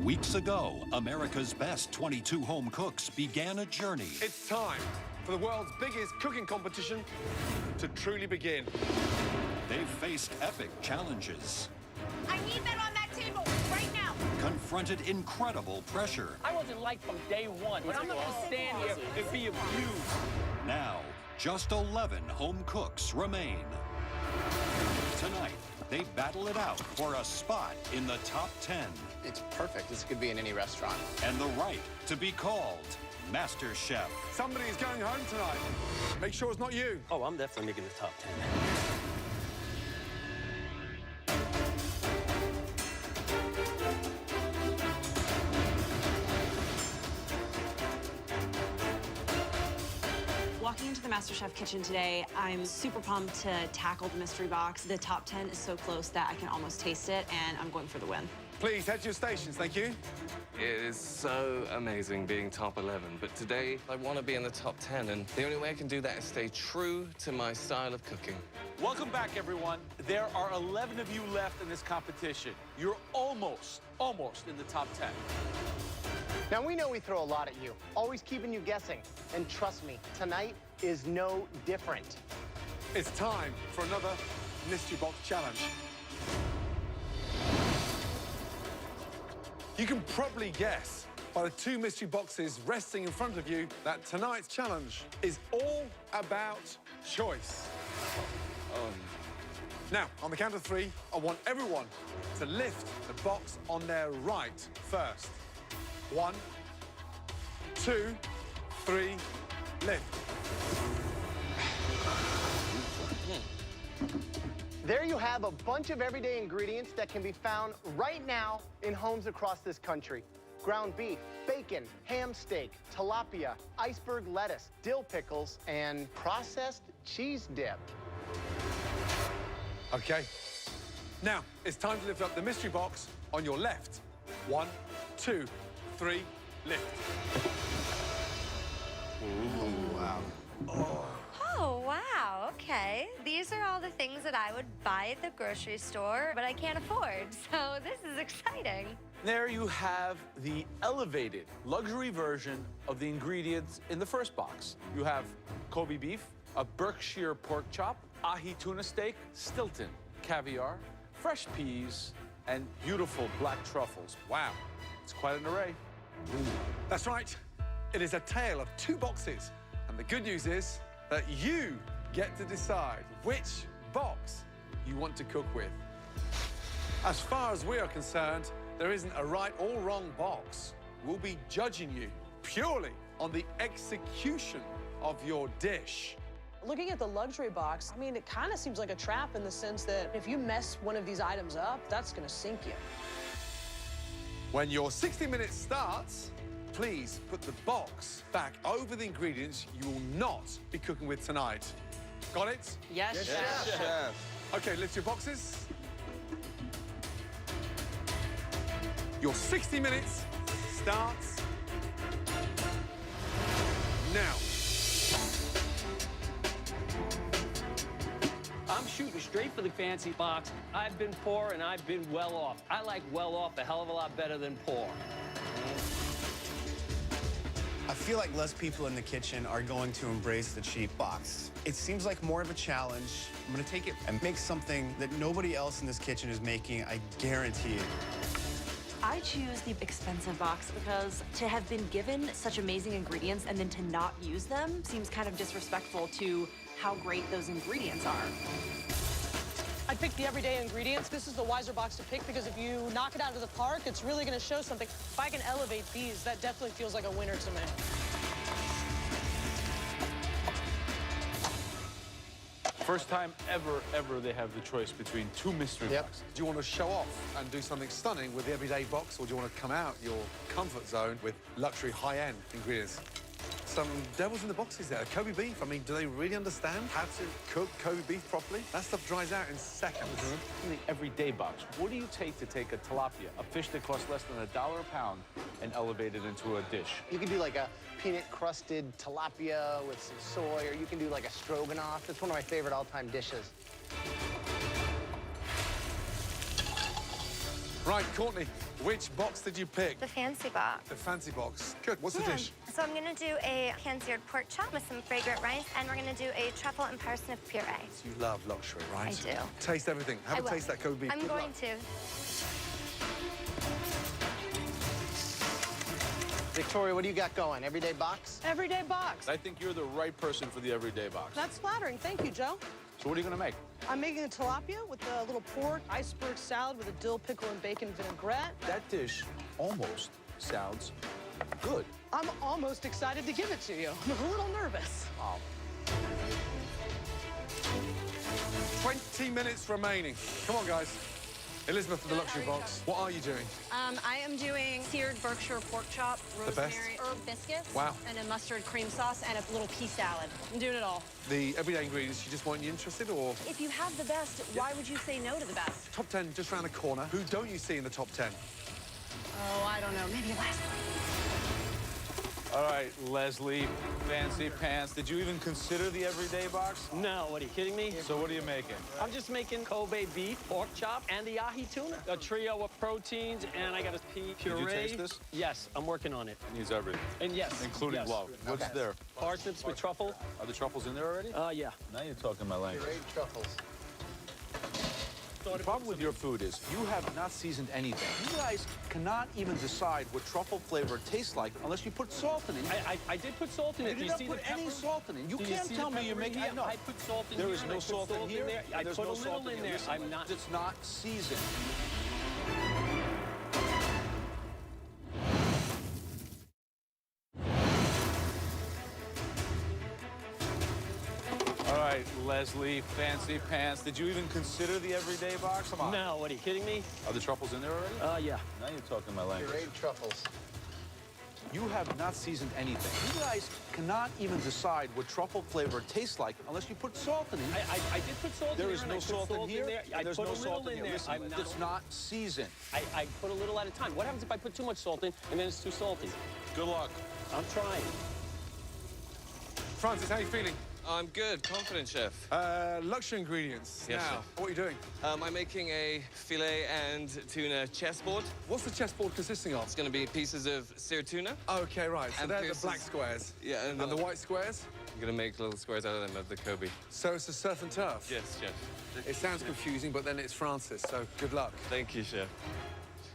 Weeks ago, America's best 22 home cooks began a journey. It's time for the world's biggest cooking competition to truly begin. They've faced epic challenges. I need that on that table right now. Confronted incredible pressure. I wasn't liked from day one, but I'm not gonna stand here and be abused. Now, just 11 home cooks remain. Tonight, they battle it out for a spot in the top 10. It's perfect. This could be in any restaurant. And the right to be called MasterChef. Somebody is going home tonight. Make sure it's not you. Oh, I'm definitely making the top 10. Walking into the MasterChef kitchen today, I'm super pumped to tackle the mystery box. The top 10 is so close that I can almost taste it, and I'm going for the win. Please head to your stations, thank you. It is so amazing being top 11, but today I want to be in the top 10, and the only way I can do that is stay true to my style of cooking. Welcome back, everyone. There are 11 of you left in this competition. You're almost in the top 10. Now, we know we throw a lot at you, always keeping you guessing. And trust me, tonight is no different. It's time for another mystery box challenge. You can probably guess by the two mystery boxes resting in front of you that tonight's challenge is all about choice. Now, on the count of 3, I want everyone to lift the box on their right first. 1, 2, 3, lift. There you have a bunch of everyday ingredients that can be found right now in homes across this country. Ground beef, bacon, ham steak, tilapia, iceberg lettuce, dill pickles, and processed cheese dip. Okay. Now, it's time to lift up the mystery box on your left. 1, 2, 3, lift. Oh, wow. Oh, wow, okay. These are all the things that I would buy at the grocery store, but I can't afford, so this is exciting. There you have the elevated luxury version of the ingredients in the first box. You have Kobe beef, a Berkshire pork chop, ahi tuna steak, Stilton caviar, fresh peas, and beautiful black truffles. Wow, it's quite an array. That's right. It is a tale of 2 boxes. And the good news is that you get to decide which box you want to cook with. As far as we are concerned, there isn't a right or wrong box. We'll be judging you purely on the execution of your dish. Looking at the luxury box, I mean, it kind of seems like a trap in the sense that if you mess one of these items up, that's going to sink you. When your 60 minutes starts, please put the box back over the ingredients you will not be cooking with tonight. Got it? Yes, Chef. Okay, lift your boxes. Your 60 minutes starts now. I'm shooting straight for the fancy box. I've been poor and I've been well off. I like well off a hell of a lot better than poor. I feel like less people in the kitchen are going to embrace the cheap box. It seems like more of a challenge. I'm gonna take it and make something that nobody else in this kitchen is making, I guarantee it. I choose the expensive box because to have been given such amazing ingredients and then to not use them seems kind of disrespectful to how great those ingredients are. I'd pick the everyday ingredients. This is the wiser box to pick because if you knock it out of the park, it's really going to show something. If I can elevate these, that definitely feels like a winner to me. First time ever they have the choice between 2 mystery boxes. Do you want to show off and do something stunning with the everyday box, or do you want to come out your comfort zone with luxury high-end ingredients? Some devils in the boxes there. Kobe beef, I mean, do they really understand how to cook Kobe beef properly? That stuff dries out in seconds. In the everyday box, what do you take to take a tilapia, a fish that costs less than $1 a pound, and elevate it into a dish? You can do like a peanut-crusted tilapia with some soy, or you can do like a stroganoff. It's one of my favorite all-time dishes. Right, Courtney, which box did you pick? The fancy box. The fancy box. Good. What's the Yeah. dish? So I'm gonna do a pan-seared pork chop with some fragrant rice, and we're gonna do a truffle and parsnip puree. You love luxury, right? I do. Taste everything. Have I a will. taste that Kobe beef. I'm Good going luck. to. Victoria, what do you got going? Everyday box? Everyday box. I think you're the right person for the everyday box. That's flattering. Thank you, Joe. So what are you going to make? I'm making a tilapia with a little pork iceberg salad with a dill pickle and bacon vinaigrette. That dish almost sounds good. I'm almost excited to give it to you. I'm a little nervous. Wow. 20 minutes remaining. Come on, guys. Elizabeth for the luxury box. What are you doing? I am doing seared Berkshire pork chop, The best? rosemary herb biscuits, Wow. and a mustard cream sauce, and a little pea salad. I'm doing it all. The everyday ingredients, you just weren't interested, or If you have the best, why would you say no to the best? top 10 just round the corner? Who don't you see in the top 10? Oh, I don't know. Maybe last one. All right, Leslie, fancy pants. Did you even consider the everyday box? No, what are you kidding me? So what are you making? I'm just making Kobe beef, pork chop, and the ahi tuna. A trio of proteins, and I got a pea puree. Did you taste this? Yes, I'm working on it. It needs everything, And yes, including yes. love. What's there? Parsnips with truffle. Are the truffles in there already? Yeah. Now you're talking my language. Pureed truffles. The problem with your food is you have not seasoned anything. You guys cannot even decide what truffle flavor tastes like unless you put salt in it. I did put salt in You it. Do did you not see put the any pepper? salt in it. You Do can't see tell the me you're pepper making. here? No, I put salt in there here. is and no I put salt in here. there. I There's put no a salt little in there. Listen, I'm not. It's not seasoned. All right, Leslie, fancy pants. Did you even consider the everyday box? Come on. No, what are you kidding me? Are the truffles in there already? Yeah. Now you're talking my language. Pureed truffles. You have not seasoned anything. You guys cannot even decide what truffle flavor tastes like unless you put salt in it. I did put salt in There here. is and no I put salt in here. there. I There's put no a salt little in here. there. Listen, I'm not. it's not seasoned. I put a little at a time. What happens if I put too much salt in and then it's too salty? Good luck. I'm trying. Francis, how are you feeling? I'm good, confident, chef. Luxury ingredients. Yes, now, chef. what are you doing? I'm making a filet and tuna chessboard. What's the chessboard consisting of? It's going to be pieces of seared tuna. Okay, right. So And they're the pieces- black squares. Yeah, And the white squares? I'm going to make little squares out of them of the Kobe. So it's a surf and turf? Yes, chef. It sounds confusing, but then it's Francis, so good luck. Thank you, chef.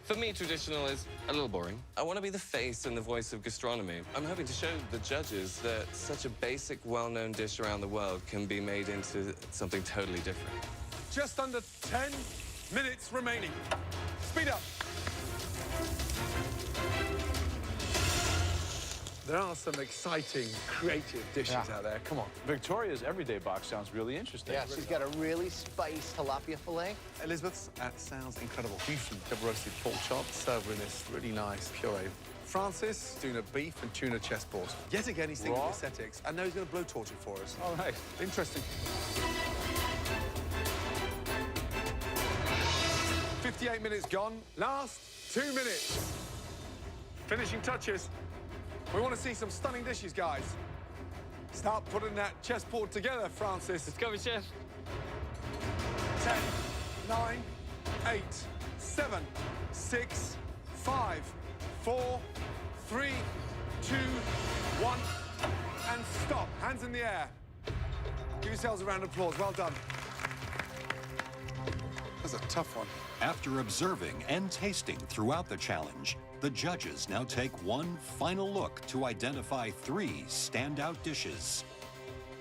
For me, traditional is a little boring. I want to be the face and the voice of gastronomy. I'm hoping to show the judges that such a basic, well-known dish around the world can be made into something totally different. Just under 10 minutes remaining. Speed up. There are some exciting, creative dishes out there. Come on. Victoria's everyday box sounds really interesting. Yeah, she's got a really spiced tilapia fillet. Elizabeth's, that sounds incredible. Beef and double roasted pork chop served with this really nice puree. Francis doing a beef and tuna chessboard. Yet again, he's thinking Raw? of aesthetics. I know he's going to blowtorch it for us. All right. Interesting. 58 minutes gone. Last 2 minutes. Finishing touches. We want to see some stunning dishes, guys. Start putting that chessboard together, Francis. Let's go, chef. 10, 9, 8, 7, 6, 5, 4, 3, 2, 1, and stop. Hands in the air. Give yourselves a round of applause. Well done. That's a tough one. After observing and tasting throughout the challenge, the judges now take one final look to identify 3 standout dishes.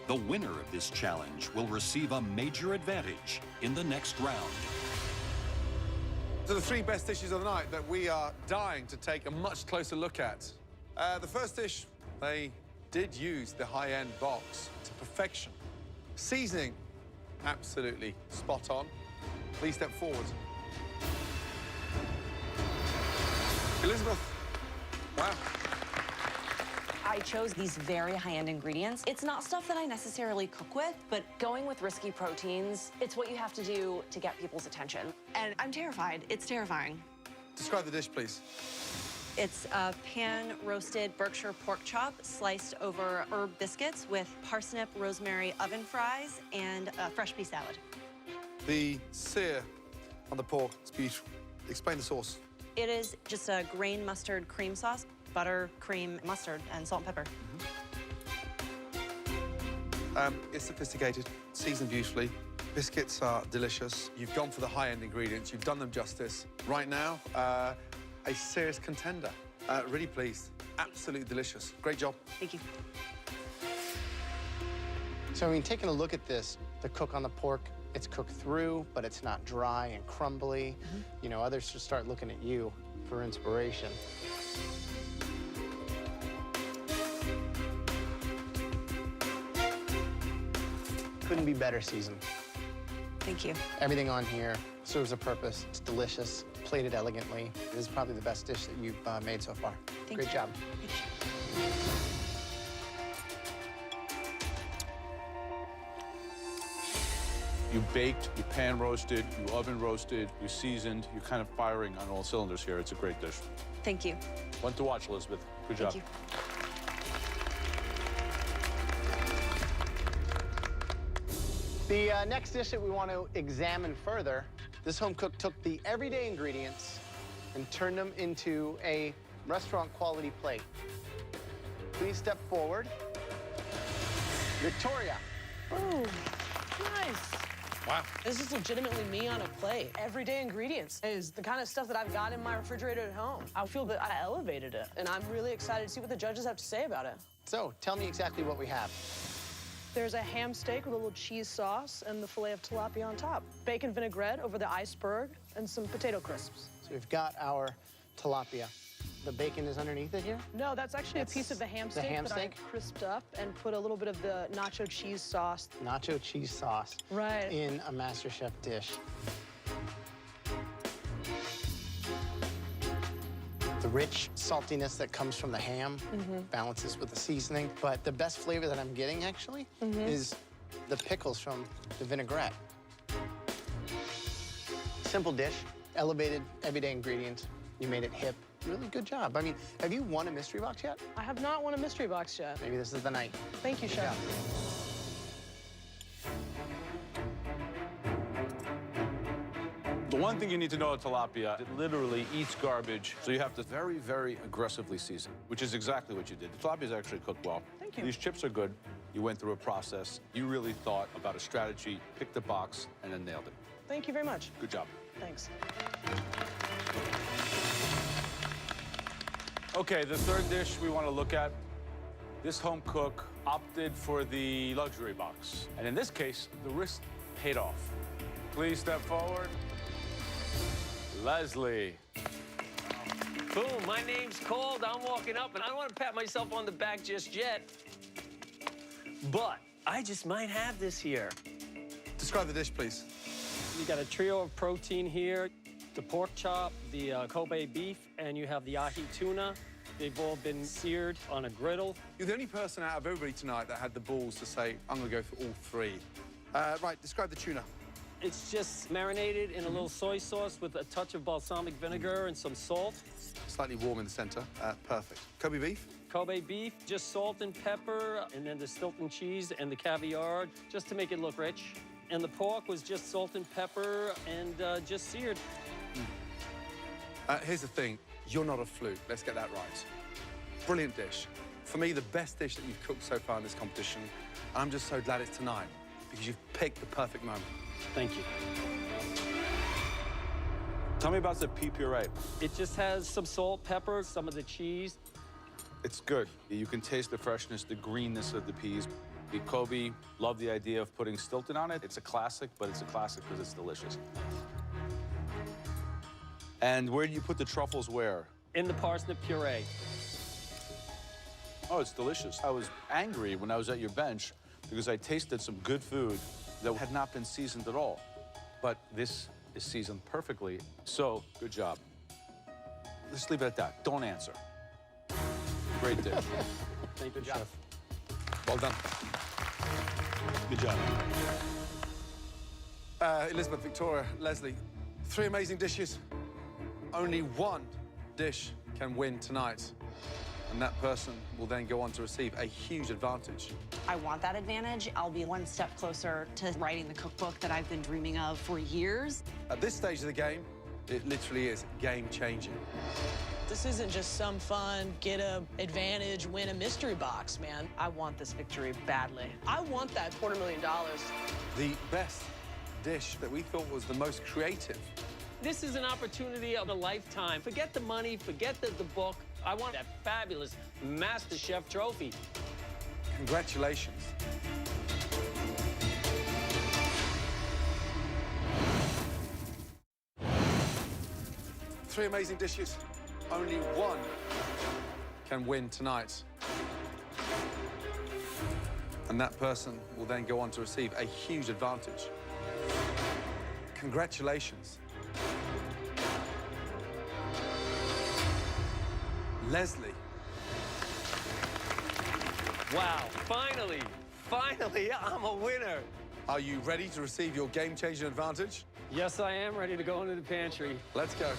The winner of this challenge will receive a major advantage in the next round. To the 3 best dishes of the night that we are dying to take a much closer look at. The first dish, they did use the high-end box to perfection. Seasoning, absolutely spot on. Please step forward. Elizabeth, wow. I chose these very high-end ingredients. It's not stuff that I necessarily cook with, but going with risky proteins, it's what you have to do to get people's attention. And I'm terrified. It's terrifying. Describe the dish, please. It's a pan-roasted Berkshire pork chop sliced over herb biscuits with parsnip, rosemary oven fries, and a fresh pea salad. The sear on the pork is beautiful. Explain the sauce. It is just a grain mustard cream sauce, butter, cream, mustard, and salt and pepper. It's sophisticated, seasoned beautifully. Biscuits are delicious. You've gone for the high-end ingredients. You've done them justice. Right now, a serious contender. Really pleased. Absolutely delicious. Great job. Thank you. So, I mean, taking a look at this, the cook on the pork, it's cooked through, but it's not dry and crumbly. You know, others should start looking at you for inspiration. Couldn't be better seasoned. Thank you. Everything on here serves a purpose. It's delicious, plated elegantly. This is probably the best dish that you've made so far. Great job. You baked, you pan roasted, you oven roasted, you seasoned. You're kind of firing on all cylinders here. It's a great dish. Thank you. One to watch, Elizabeth. Good job. Thank you. The next dish that we want to examine further, this home cook took the everyday ingredients and turned them into a restaurant quality plate. Please step forward. Victoria. Oh, nice. Wow. This is legitimately me on a plate. Everyday ingredients is the kind of stuff that I've got in my refrigerator at home. I feel that I elevated it, and I'm really excited to see what the judges have to say about it. So, tell me exactly what we have. There's a ham steak with a little cheese sauce and the fillet of tilapia on top. Bacon vinaigrette over the iceberg and some potato crisps. So we've got our tilapia. The bacon is underneath it here? No, that's actually a piece of the ham steak that I crisped up and put a little bit of the nacho cheese sauce. Nacho cheese sauce. Right. In a MasterChef dish. The rich saltiness that comes from the ham balances with the seasoning. But the best flavor that I'm getting, actually, is the pickles from the vinaigrette. Simple dish, elevated everyday ingredients. You made it hip. Really good job. I mean, have you won a mystery box yet? I have not won a mystery box yet. Maybe this is the night. Thank you, Chef. The one thing you need to know about tilapia, it literally eats garbage, so you have to very, very aggressively season, which is exactly what you did. The tilapia is actually cooked well. Thank you. These chips are good. You went through a process. You really thought about a strategy, picked the box, and then nailed it. Thank you very much. Good job. Thanks. Okay, the third dish we want to look at, this home cook opted for the luxury box. And in this case, the risk paid off. Please step forward. Leslie. Boom, my name's called. I'm walking up, and I don't want to pat myself on the back just yet. But I just might have this here. Describe the dish, please. You got a trio of protein here. The pork chop, the Kobe beef, and you have the ahi tuna. They've all been seared on a griddle. You're the only person out of everybody tonight that had the balls to say, I'm going to go for all three. Right, describe the tuna. It's just marinated in a little soy sauce with a touch of balsamic vinegar and some salt. Slightly warm in the center. Perfect. Kobe beef? Kobe beef, just salt and pepper, and then the Stilton cheese and the caviar, just to make it look rich. And the pork was just salt and pepper and just seared. Here's the thing. You're not a fluke. Let's get that right. Brilliant dish. For me, the best dish that you've cooked so far in this competition. I'm just so glad it's tonight because you've picked the perfect moment. Thank you. Tell me about the pea puree. It just has some salt, pepper, some of the cheese. It's good. You can taste the freshness, the greenness of the peas. The Kobe, love the idea of putting Stilton on it. It's a classic, but it's a classic because it's delicious. And where do you put the truffles where? In the parsnip puree. Oh, it's delicious. I was angry when I was at your bench because I tasted some good food that had not been seasoned at all. But this is seasoned perfectly, so good job. Let's leave it at that. Don't answer. Great dish. Thank you, job. Chef. Well done. Good job. Elizabeth, Victoria, Leslie, three amazing dishes. Only one dish can win tonight. And that person will then go on to receive a huge advantage. I want that advantage. I'll be one step closer to writing the cookbook that I've been dreaming of for years. At this stage of the game, It literally is game-changing. This isn't just some fun, get a advantage, win a mystery box, man. I want this victory badly. I want that $250,000. The best dish that we thought was the most creative. This is an opportunity of a lifetime. Forget the money, forget the book. I want that fabulous MasterChef trophy. Congratulations. Three amazing dishes. Only one can win tonight. And that person will then go on to receive a huge advantage. Congratulations. Leslie. Wow, finally, I'm a winner. Are you ready to receive your game-changing advantage? Yes, I am ready to go into the pantry. Let's go.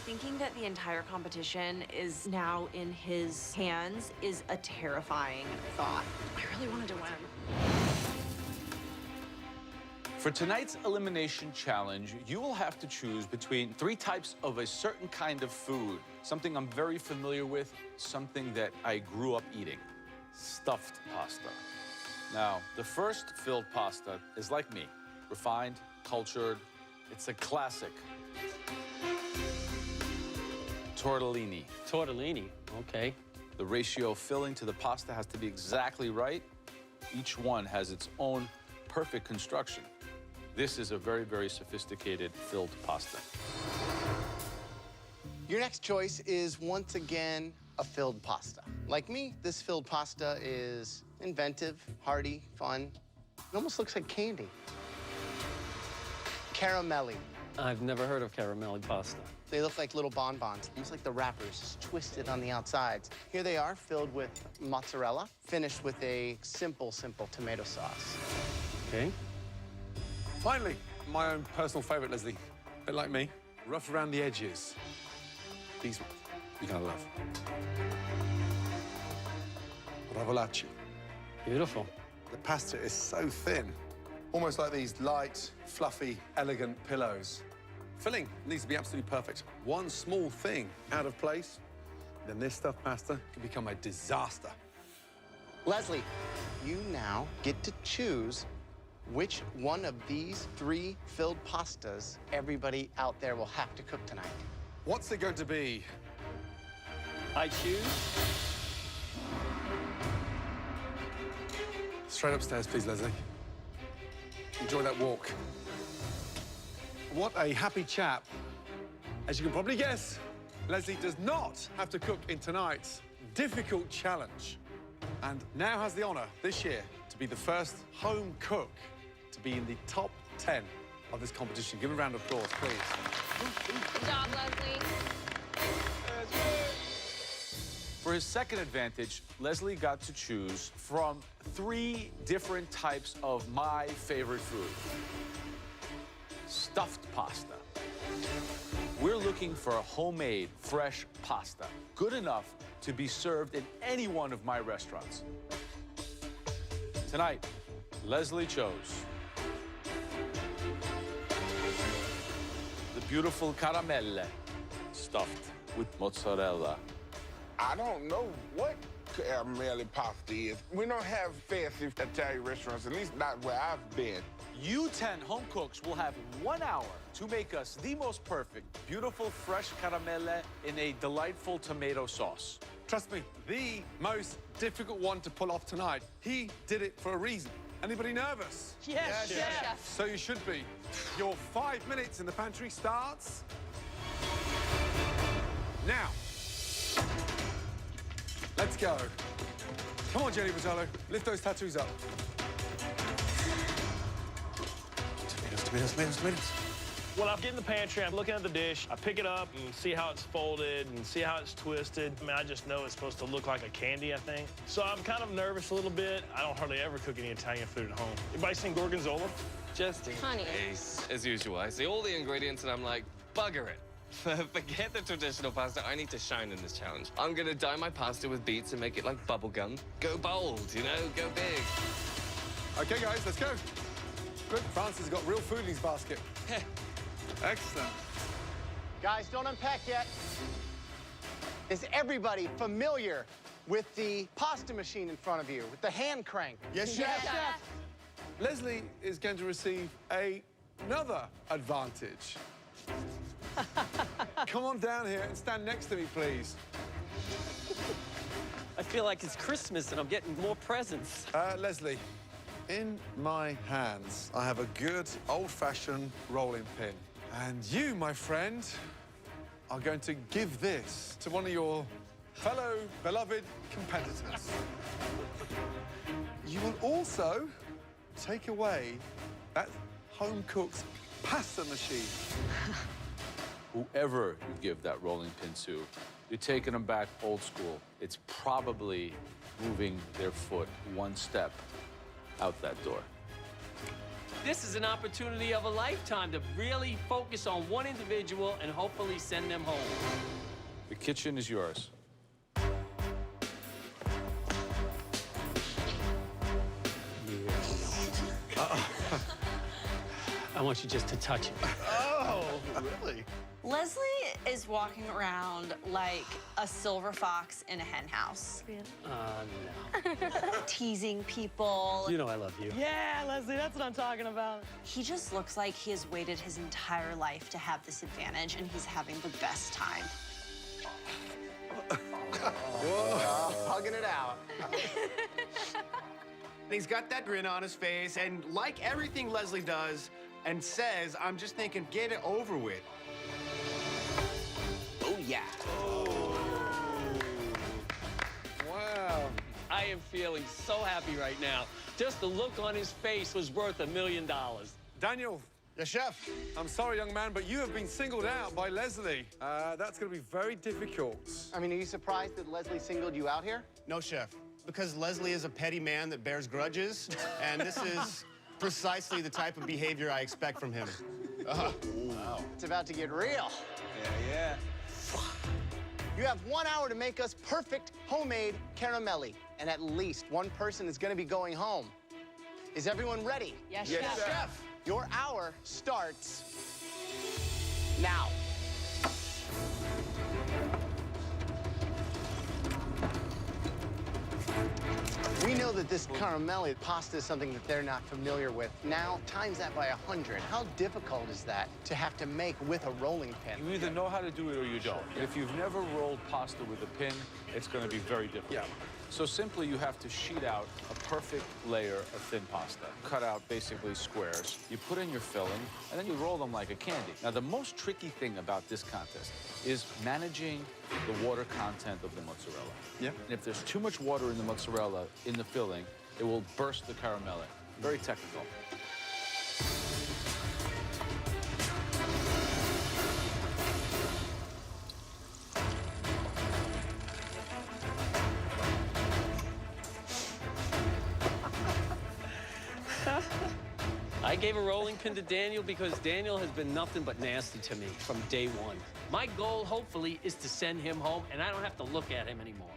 Thinking that the entire competition is now in his hands is a terrifying thought. I really wanted to win. For tonight's elimination challenge, you will have to choose between 3 types of a certain kind of food. Something I'm very familiar with, something that I grew up eating. Stuffed pasta. Now, the first filled pasta is like me, refined, cultured. It's a classic. Tortellini. Tortellini, okay. The ratio of filling to the pasta has to be exactly right. Each one has its own perfect construction. This is a very, very sophisticated filled pasta. Your next choice is once again a filled pasta. Like me, this filled pasta is inventive, hearty, fun. It almost looks like candy. Caramelli. I've never heard of caramelli pasta. They look like little bonbons, almost like the wrappers, just twisted on the outsides. Here they are, filled with mozzarella, finished with a simple tomato sauce. Okay. Finally, my own personal favorite, Leslie. A bit like me, rough around the edges. These ones, you're gonna love. Ravolacci. Beautiful. The pasta is so thin, almost like these light, fluffy, elegant pillows. Filling needs to be absolutely perfect. One small thing out of place, then this stuffed pasta can become a disaster. Leslie, you now get to choose which one of these 3 filled pastas everybody out there will have to cook tonight. What's it going to be? I choose. Straight upstairs, please, Leslie. Enjoy that walk. What a happy chap. As you can probably guess, Leslie does not have to cook in tonight's difficult challenge, and now has the honor this year to be the first home cook to be in the top 10 of this competition. Give a round of applause, please. Good job, Leslie. For his second advantage, Leslie got to choose from 3 different types of my favorite food. Stuffed pasta. We're looking for a homemade, fresh pasta, good enough to be served in any one of my restaurants. Tonight, Leslie chose the beautiful caramelle, stuffed with mozzarella. I don't know what caramelli pasta is. We don't have fancy Italian restaurants, at least not where I've been. You 10 home cooks will have 1 hour to make us the most perfect, beautiful, fresh caramelle in a delightful tomato sauce. Trust me, the most difficult one to pull off tonight. He did it for a reason. Anybody nervous? Yes, chef. So you should be. Your 5 minutes in the pantry starts now. Let's go. Come on, Jenny Bozzolo. Lift those tattoos up. Tomatoes. When I get in the pantry, I'm looking at the dish, I pick it up and see how it's folded and see how it's twisted. I mean, I just know it's supposed to look like a candy, I think. So I'm kind of nervous a little bit. I don't hardly ever cook any Italian food at home. Anybody seen Gorgonzola? Just in Honey. case, as usual, I see all the ingredients and I'm like, bugger it. Forget the traditional pasta. I need to shine in this challenge. I'm gonna dye my pasta with beets and make it like bubble gum. Go bold, you know, go big. Okay, guys, let's go. Good. Francis has got real food in his basket. Excellent. Guys, don't unpack yet. Is everybody familiar with the pasta machine in front of you, with the hand crank? Yes, chef. Leslie is going to receive another advantage. Come on down here and stand next to me, please. I feel like it's Christmas and I'm getting more presents. Leslie, in my hands, I have a good old-fashioned rolling pin. And you, my friend, are going to give this to one of your fellow beloved competitors. You will also take away that home-cooked pasta machine. Whoever you give that rolling pin to, you're taking them back old school. It's probably moving their foot one step out that door. This is an opportunity of a lifetime to really focus on one individual and hopefully send them home. The kitchen is yours. I want you just to touch it. Oh, really? Leslie is walking around like a silver fox in a hen house. Really? No. Teasing people. You know I love you. Yeah, Leslie, that's what I'm talking about. He just looks like he has waited his entire life to have this advantage, and he's having the best time. Hugging it out. He's got that grin on his face, and like everything Leslie does and says, I'm just thinking, get it over with. Oh, yeah. Wow. I am feeling so happy right now. Just the look on his face was worth $1 million. Daniel. Yes, chef. I'm sorry, young man, but you have been singled out by Leslie. That's going to be very difficult. I mean, are you surprised that Leslie singled you out here? No, chef. Because Leslie is a petty man that bears grudges, and this is precisely the type of behavior I expect from him. Wow. It's about to get real. Yeah. You have 1 hour to make us perfect homemade caramelli, and at least one person is going to be going home. Is everyone ready? Yes, Chef. Your hour starts now. We know that this caramelli pasta is something that they're not familiar with. Now, times that by 100. How difficult is that to have to make with a rolling pin? You either know how to do it or you don't. If you've never rolled pasta with a pin, it's going to be very difficult. Yeah. So simply, you have to sheet out a perfect layer of thin pasta. Cut out basically squares. You put in your filling, and then you roll them like a candy. Now, the most tricky thing about this contest is managing the water content of the mozzarella. Yeah. And if there's too much water in the mozzarella in the filling, it will burst the caramelli. Very technical. I gave a rolling pin to Daniel because Daniel has been nothing but nasty to me from day one. My goal, hopefully, is to send him home, and I don't have to look at him anymore.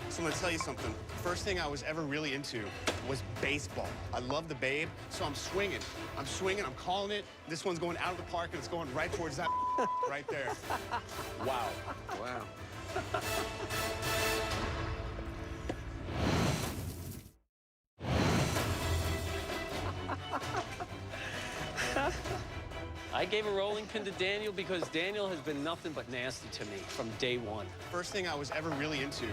So I'm gonna tell you something. First thing I was ever really into was baseball. I love the Babe, so I'm swinging. I'm calling it. This one's going out of the park, and it's going right towards that right there. Wow. Wow. I gave a rolling pin to Daniel because Daniel has been nothing but nasty to me from day one. First thing I was ever really into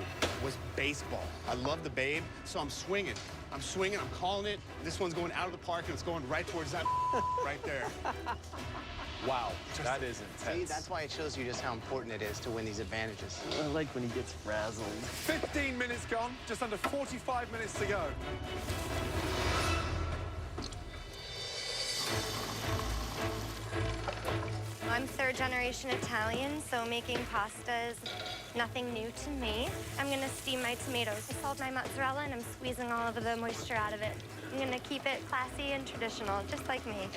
was baseball. I love the Babe, so I'm swinging. I'm calling it. This one's going out of the park, and it's going right towards that right there. Wow. That is intense. See, that's why it shows you just how important it is to win these advantages. I like when he gets frazzled. 15 minutes gone, just under 45 minutes to go. I'm third-generation Italian, so making pasta is nothing new to me. I'm gonna steam my tomatoes. I salt my mozzarella, and I'm squeezing all of the moisture out of it. I'm gonna keep it classy and traditional, just like me.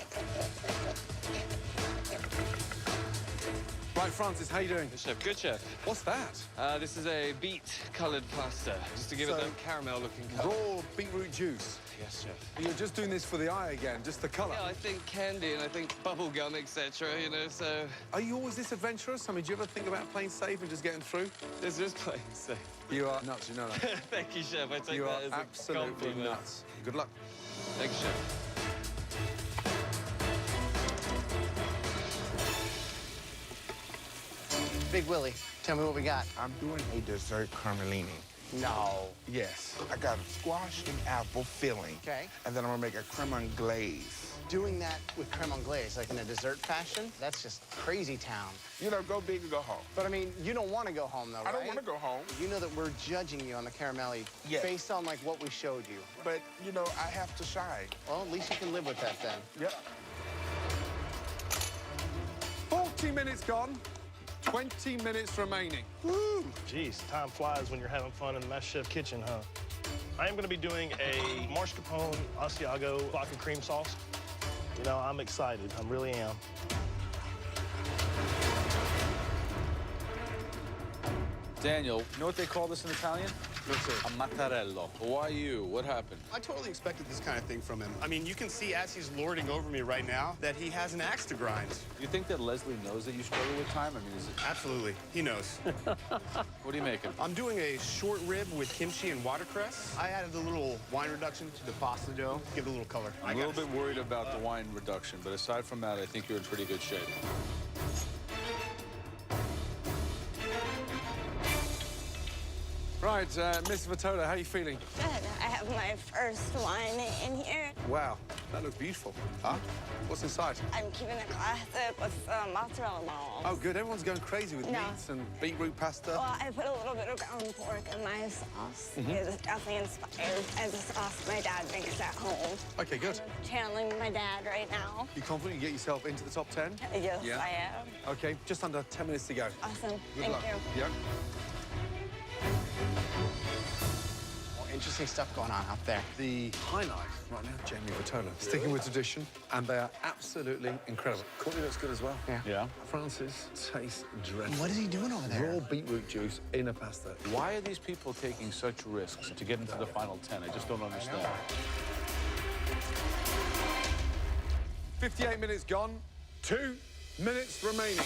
Right, Francis, how you doing? Good chef, good chef. What's that? This is a beet-coloured pasta, just to give it So, that caramel-looking colour. Raw beetroot juice. Yes, chef. You're just doing this for the eye again, just the colour. Yeah, I think candy and I think bubble gum, etc. You know, so Are you always this adventurous? I mean, do you ever think about playing safe and just getting through? this is playing safe. You are nuts, you know that. Thank you, chef. I take You are that as a absolutely compliment. nuts. Good luck. Thank you, chef. Big Willie, tell me what we got. I'm doing a dessert carmelini. No. Yes. I got a squash and apple filling. Okay. And then I'm gonna make a creme anglaise. Doing that with creme anglaise, like in a dessert fashion, that's just crazy town. You know, go big or go home. But I mean, you don't want to go home though, right? I don't want to go home. You know that we're judging you on the caramelli Yes. based on like what we showed you. But, you know, I have to shine. Well, at least you can live with that then. Yep. 40 minutes gone, 20 minutes remaining. Woo! Jeez, time flies when you're having fun in the MasterChef kitchen, huh? I am going to be doing a mascarpone Asiago vodka cream sauce. You know, I'm excited. I really am. Daniel, you know what they call this in Italian? What's it? A mattarello. Why you? What happened? I totally expected this kind of thing from him. I mean, you can see as he's lording over me right now that he has an axe to grind. You think that Leslie knows that you struggle with time? I mean, is it... Absolutely. He knows. What are you making? I'm doing a short rib with kimchi and watercress. I added a little wine reduction to the pasta dough, give it a little color. I'm a little bit worried about the wine reduction, but aside from that, I think you're in pretty good shape. Right, Miss Vitola, how are you feeling? Good. I have my first wine in here. Wow, that looks beautiful. Huh? What's inside? I'm keeping it classic with mozzarella balls. Oh, good. Everyone's going crazy with No. meats and beetroot pasta. Well, I put a little bit of ground pork in my sauce. It was definitely inspired by the sauce my dad makes at home. Okay, good. I'm channeling my dad right now. You confident you get yourself into the top 10? Yes, Yeah. I am. Okay, just under 10 minutes to go. Awesome. Good Thank luck. you. Yeah. Well, interesting stuff going on out there. The highlight right now, Jamie Vitola. Sticking with tradition, and they are absolutely incredible. Courtney looks good as well. Yeah. Yeah? Francis tastes dreadful. What is he doing over there? Raw beetroot juice in a pasta. Why are these people taking such risks to get into the final 10? I just don't understand. 58 minutes gone, 2 minutes remaining.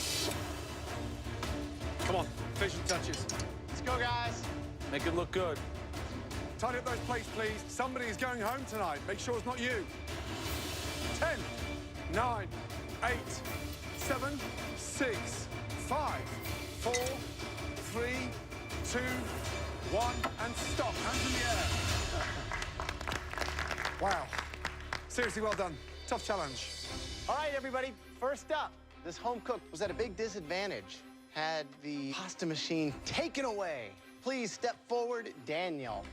Come on, finishing touches. Let's go, guys. Make it look good. Tidy up those plates, please. Somebody is going home tonight. Make sure it's not you. 10, 9, 8, 7, 6, 5, 4, 3, 2, 1, and stop. Hands in the air. Wow. Seriously, well done. Tough challenge. All right, everybody, first up, this home cook was at a big disadvantage. Had the pasta machine taken away. Please step forward, Daniel.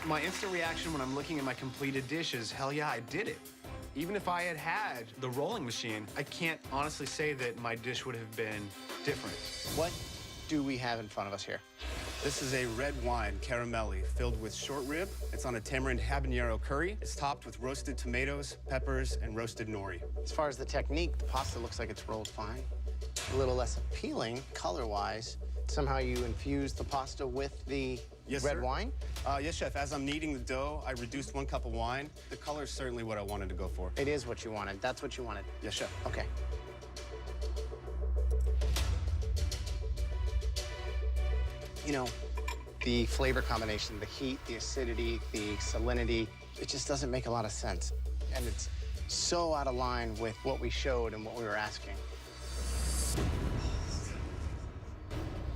My instant reaction when I'm looking at my completed dish is, hell yeah, I did it. Even if I had had the rolling machine, I can't honestly say that my dish would have been different. What do we have in front of us here? This is a red wine, caramelli, filled with short rib. It's on a tamarind habanero curry. It's topped with roasted tomatoes, peppers, and roasted nori. As far as the technique, the pasta looks like it's rolled fine. A little less appealing color-wise. Somehow you infuse the pasta with the Yes, red sir. wine? Yes, chef. As I'm kneading the dough, I reduced 1 cup of wine. The color is certainly what I wanted to go for. It is what you wanted. That's what you wanted. Yes, chef. Okay. You know, the flavor combination, the heat, the acidity, the salinity, it just doesn't make a lot of sense. And it's so out of line with what we showed and what we were asking.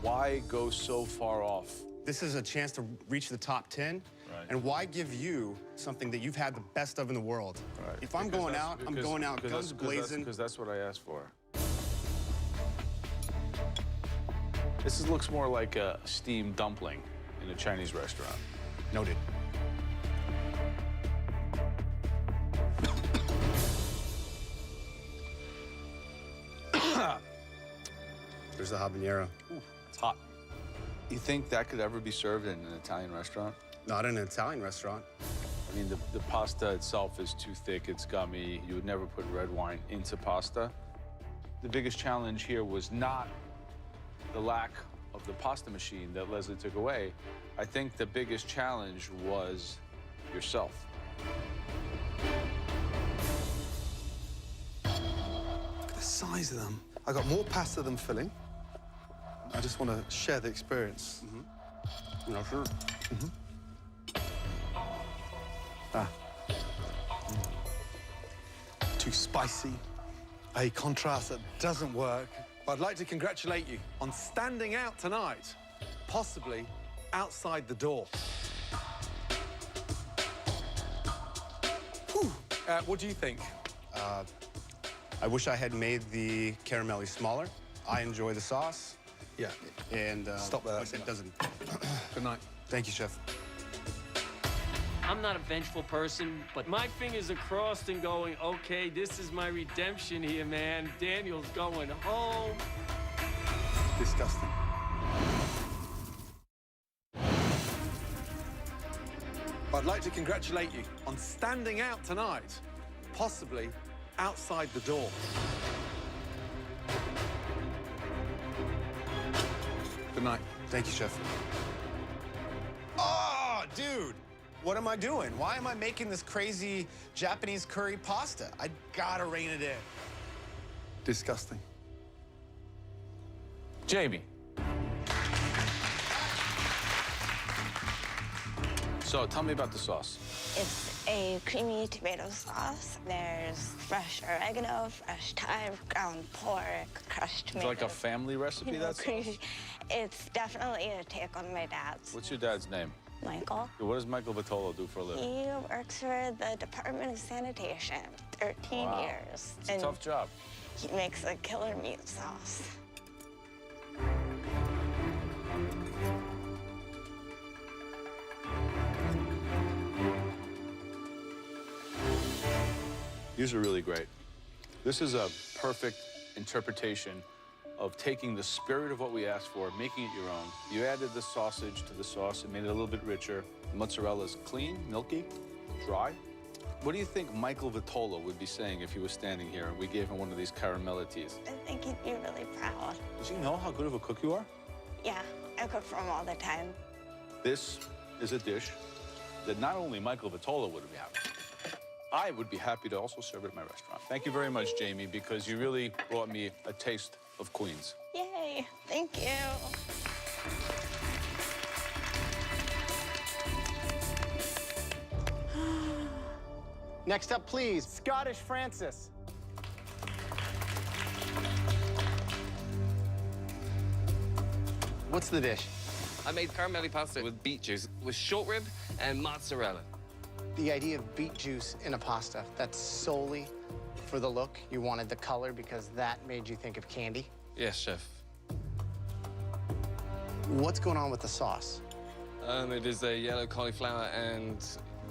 Why go so far off? This is a chance to reach the top 10. Right. And why give you something that you've had the best of in the world? Right. If I'm Because going that's- out, I'm going out guns blazing. Because that's what I asked for. Looks more like a steamed dumpling in a Chinese restaurant. Noted. There's the habanero. Ooh, it's hot. You think that could ever be served in an Italian restaurant? Not in an Italian restaurant. I mean, the pasta itself is too thick, it's gummy. You would never put red wine into pasta. the biggest challenge here was not the lack of the pasta machine that Leslie took away. I think the biggest challenge was yourself. Look at the size of them. I got more pasta than filling. I just want to share the experience. Yeah, sure. Too spicy. A contrast that doesn't work. But I'd like to congratulate you on standing out tonight, possibly outside the door. Whew. What do you think? I wish I had made the caramelli smaller. I enjoy the sauce. Yeah. And Stop there. but it doesn't. Good night. Thank you, chef. I'm not a vengeful person, but my fingers are crossed and going, okay, this is my redemption here, man. Daniel's going home. Disgusting. I'd like to congratulate you on standing out tonight, possibly outside the door. Good night. Thank you, chef. Oh, dude! What am I doing? Why am I making this crazy Japanese curry pasta? I gotta rein it in. Disgusting. Jamie. So tell me about the sauce. It's a creamy tomato sauce. There's fresh oregano, fresh thyme, ground pork, crushed It's tomatoes. like a family recipe, You know, that sauce? It's definitely a take on my dad's. What's your dad's name? Michael. What does Michael Vitolo do for a living? He works for the Department of Sanitation, 13 Wow. years. It's a tough job. He makes a killer meat sauce. These are really great. This is a perfect interpretation of taking the spirit of what we asked for, making it your own. You added the sausage to the sauce and made it a little bit richer. The mozzarella's clean, milky, dry. What do you think Michael Vitolo would be saying if he was standing here and we gave him one of these caramellities? I think he'd be really proud. Does he know how good of a cook you are? Yeah, I cook for him all the time. This is a dish that not only Michael Vitolo would be happy, I would be happy to also serve it at my restaurant. Thank you very much, Jamie, because you really brought me a taste of Queens. Yay, thank you. Next up, please, Scottish Francis. What's the dish? I made caramelli pasta with beet juice, with short rib and mozzarella. The idea of beet juice in a pasta, that's solely for the look. You wanted the color because that made you think of candy. Yes, chef. What's going on with the sauce? It is a yellow cauliflower and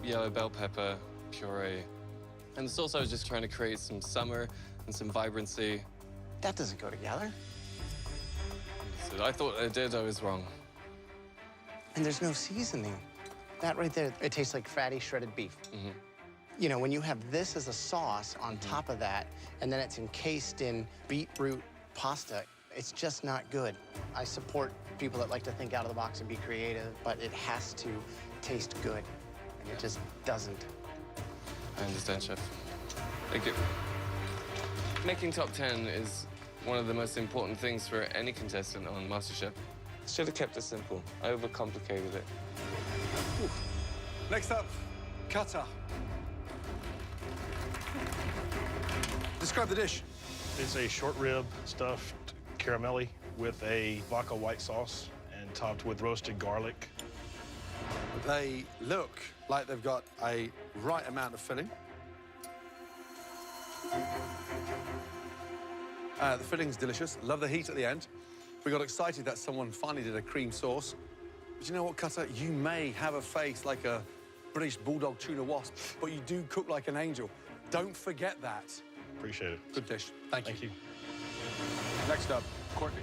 yellow bell pepper puree. And the sauce, I was just trying to create some summer and some vibrancy. That doesn't go together. So I thought I did, I was wrong. And there's no seasoning. That right there, it tastes like fatty shredded beef. You know, when you have this as a sauce on top of that, and then it's encased in beetroot pasta, it's just not good. I support people that like to think out of the box and be creative, but it has to taste good, and it just doesn't. I understand, chef. Thank you. Making top 10 is one of the most important things for any contestant on MasterChef. Should have kept it simple. I overcomplicated it. Next up, Qatar. Describe the dish. It's a short rib stuffed caramelli with a vodka white sauce and topped with roasted garlic. They look like they've got a right amount of filling. The filling's delicious. Love the heat at the end. We got excited that someone finally did a cream sauce. But you know what, Cutter? You may have a face like a British bulldog tuna wasp, but you do cook like an angel. Don't forget that. Appreciate it. Good dish. Thank you. Thank you. Next up, Courtney.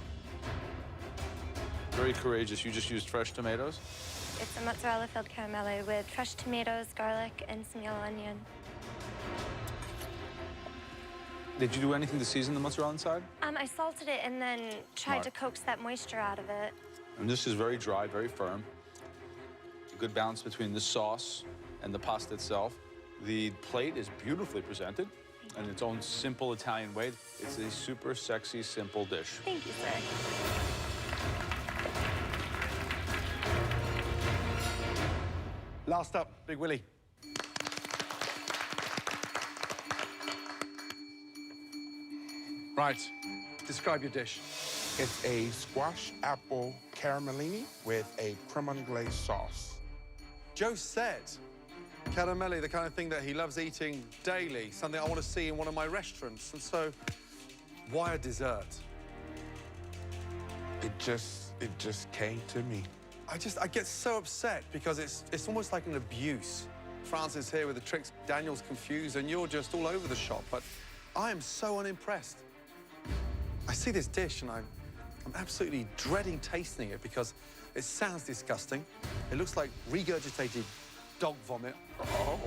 Very courageous. You just used fresh tomatoes? It's a mozzarella-filled caramelli with fresh tomatoes, garlic, and some yellow onion. Did you do anything to season the mozzarella inside? I salted it and then tried Smart. to coax that moisture out of it. And this is very dry, very firm. A good balance between the sauce and the pasta itself. The plate is beautifully presented in its own simple Italian way. It's a super sexy, simple dish. Thank you, sir. Last up, Big Willie. Right, describe your dish. It's a squash apple caramellini with a cremon glaze sauce. Joe said caramelli, the kind of thing that he loves eating daily, something I want to see in one of my restaurants. And so, why a dessert? It just came to me. I get so upset because it's almost like an abuse. Francis here with the tricks, Daniel's confused, and you're just all over the shop. But I am so unimpressed. I see this dish and I'm absolutely dreading tasting it because it sounds disgusting. It looks like regurgitated dog vomit. Oh.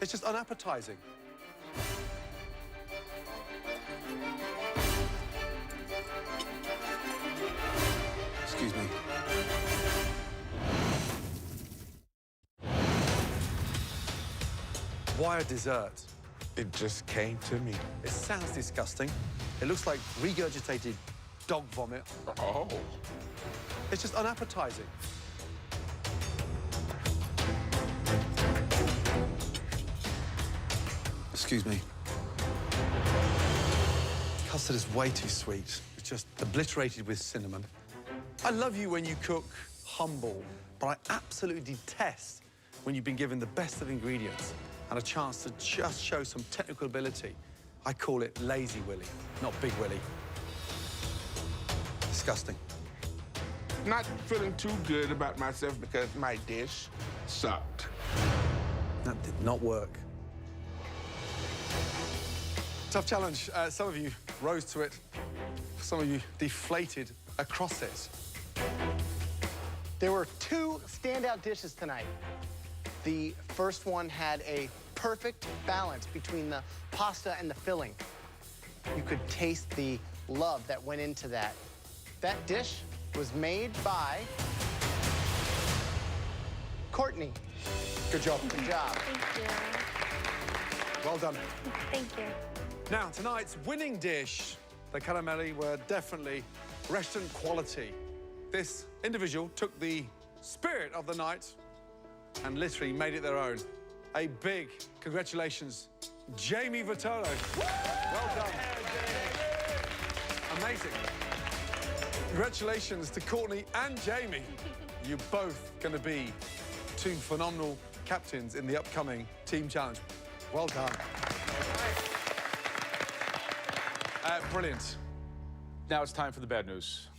It's just unappetizing. Excuse me. Why a dessert? It just came to me. It sounds disgusting. It looks like regurgitated dog vomit. Oh. It's just unappetizing. Excuse me. Custard is way too sweet. It's just obliterated with cinnamon. I love you when you cook humble, but I absolutely detest when you've been given the best of ingredients and a chance to just show some technical ability. I call it lazy Willie, not Big Willie. Disgusting. Not feeling too good about myself because my dish sucked. That did not work. Tough challenge. Some of you rose to it. Some of you deflated across it. There were two standout dishes tonight. The first one had a perfect balance between the pasta and the filling. You could taste the love that went into that. That dish was made by Courtney. Good job. Good job. Thank you. Well done. Thank you. Now, tonight's winning dish, the caramelli, were definitely restaurant quality. This individual took the spirit of the night and literally made it their own. A big congratulations, Jamie Vitolo. Well done. Amazing. Congratulations to Courtney and Jamie. You're both going to be two phenomenal captains in the upcoming team challenge. Well done. Brilliant. Now it's time for the bad news.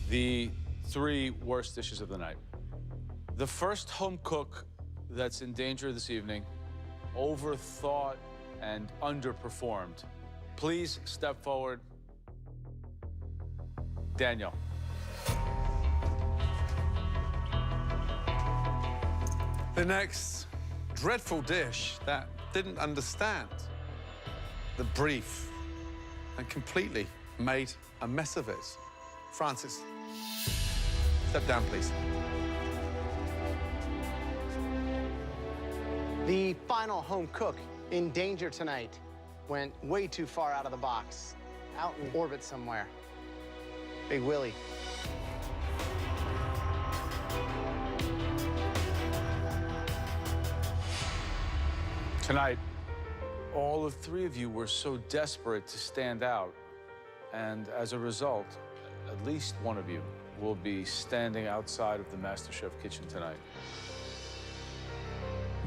The 3 worst dishes of the night. The first home cook that's in danger this evening overthought and underperformed. Please step forward. Daniel. The next dreadful dish that didn't understand the brief and completely made a mess of it. Francis, step down, please. The final home cook in danger tonight went way too far out of the box, out in orbit somewhere. Big Willie. Tonight, all 3 of you were so desperate to stand out, and as a result, at least one of you will be standing outside of the MasterChef kitchen tonight.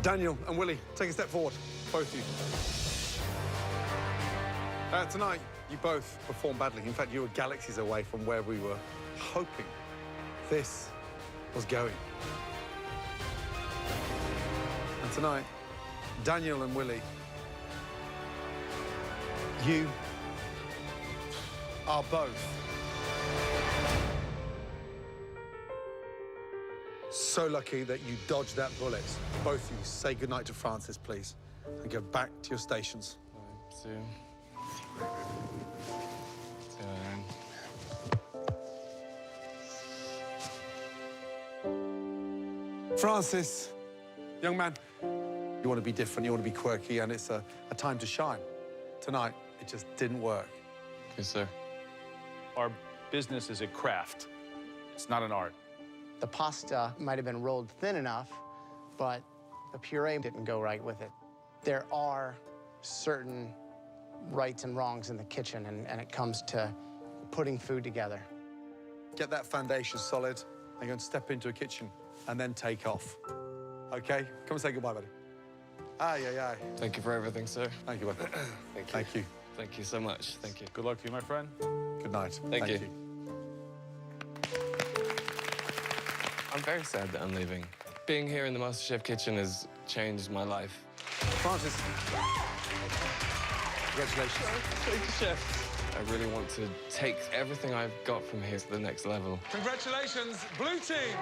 Daniel and Willie, take a step forward, both of you. Tonight, you both performed badly. In fact, you were galaxies away from where we were hoping this was going. And tonight, Daniel and Willie, you are both so lucky that you dodged that bullet. Both of you, say goodnight to Francis, please, and go back to your stations. 1, 2, Francis, young man, you want to be different, you want to be quirky, and it's a time to shine. Tonight, it just didn't work. Yes, sir. Our business is a craft. It's not an art. The pasta might have been rolled thin enough, but the puree didn't go right with it. There are certain rights and wrongs in the kitchen, and it comes to putting food together. Get that foundation solid, and go and step into a kitchen, and then take off. Okay? Come and say goodbye, buddy. Aye, aye, aye. Thank you for everything, sir. Thank you, buddy. Thank you. Thank you. Thank you so much. Thank you. Good luck to you, my friend. Good night. Thank you. I'm very sad that I'm leaving. Being here in the MasterChef kitchen has changed my life. Francis, congratulations. Thank you, Chef. I really want to take everything I've got from here to the next level. Congratulations, blue team.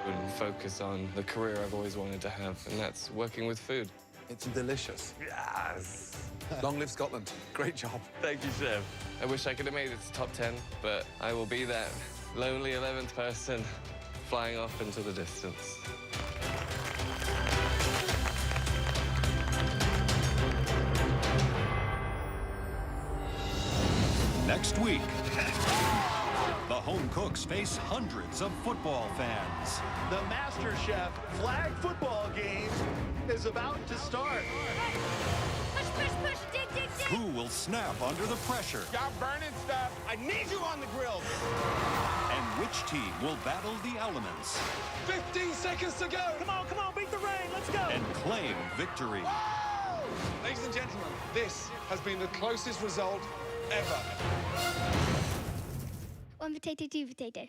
And focus on the career I've always wanted to have, and that's working with food. It's delicious. Yes. Long live Scotland. Great job. Thank you, Chef. I wish I could have made it to top 10, but I will be that lonely 11th person flying off into the distance. Next week, the home cooks face hundreds of football fans. The MasterChef flag football game is about to start. Push, push, push, dig, dig, dig. Who will snap under the pressure? Y'all burning stuff. I need you on the grill. And which team will battle the elements 15 seconds to go. Come on, beat the rain. Let's go. and claim victory? Ladies and gentlemen, this has been the closest result ever. One potato, two potato.